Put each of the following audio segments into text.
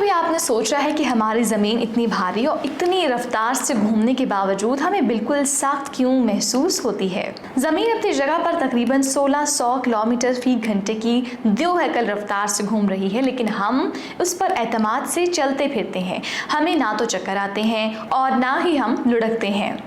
कभी आपने सोचा है कि हमारी ज़मीन इतनी भारी और इतनी रफ्तार से घूमने के बावजूद हमें बिल्कुल सख्त क्यों महसूस होती है? ज़मीन अपनी जगह पर तकरीबन 1600 किलोमीटर फी घंटे की द्योहकल रफ्तार से घूम रही है, लेकिन हम उस पर एतमाद से चलते फिरते हैं। हमें ना तो चक्कर आते हैं और ना ही हम लुढ़कते हैं।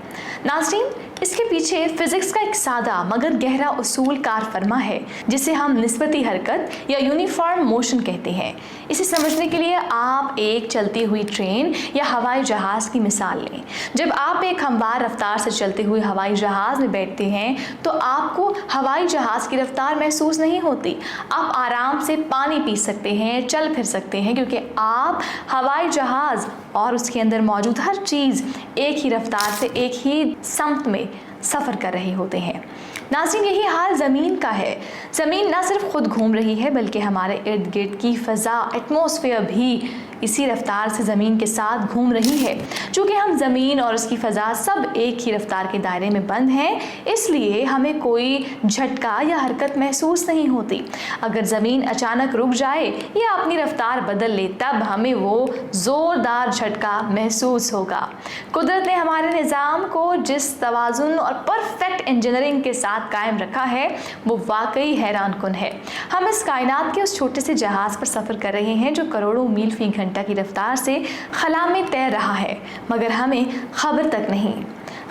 नाज़रीन, इसके पीछे फिजिक्स का एक सादा मगर गहरा उसूल कार फरमा है, जिसे हम निस्बती हरकत या यूनिफॉर्म मोशन कहते हैं। इसे समझने के लिए आप एक चलती हुई ट्रेन या हवाई जहाज़ की मिसाल लें। जब आप एक हमवार रफ्तार से चलते हुए हवाई जहाज़ में बैठते हैं तो आपको हवाई जहाज़ की रफ्तार महसूस नहीं होती। आप आराम से पानी पी सकते हैं, चल फिर सकते हैं, क्योंकि आप हवाई जहाज़ और उसके अंदर मौजूद हर चीज़ एक ही रफ्तार से एक ही समत में सफ़र कर रहे होते हैं। नाज़रीन, यही हाल ज़मीन का है। ज़मीन न सिर्फ खुद घूम रही है बल्कि हमारे इर्द गिर्द की फ़ज़ा, एटमॉस्फेयर भी इसी रफ्तार से ज़मीन के साथ घूम रही है। चूँकि हम ज़मीन और उसकी फ़ज़ा सब एक ही रफ्तार के दायरे में बंद हैं, इसलिए हमें कोई झटका या हरकत महसूस नहीं होती। अगर ज़मीन अचानक रुक जाए या अपनी रफ्तार बदल ले, तब हमें वो ज़ोरदार झटका महसूस होगा। कुदरत ने हमारे निज़ाम को जिस तवाज़ुन और परफेक्ट इंजीनियरिंग के साथ कायम रखा है, वो वाकई हैरान कुन है। हम इस कायनात के उस छोटे से जहाज़ पर सफ़र कर रहे हैं जो करोड़ों मील फी घंटा की रफ्तार से खला में तैर रहा है, मगर हमें खबर तक नहीं।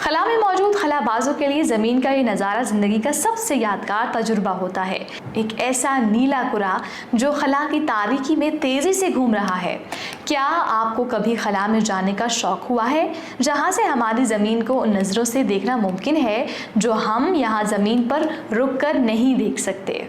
खला में मौजूद खलाबाजों के लिए ज़मीन का ये नज़ारा ज़िंदगी का सबसे यादगार तजुर्बा होता है। एक ऐसा नीला कुरा जो खला की तारीकी में तेज़ी से घूम रहा है। क्या आपको कभी खला में जाने का शौक़ हुआ है, जहाँ से हमारी ज़मीन को उन नज़रों से देखना मुमकिन है जो हम यहाँ ज़मीन पर रुक कर नहीं देख सकते?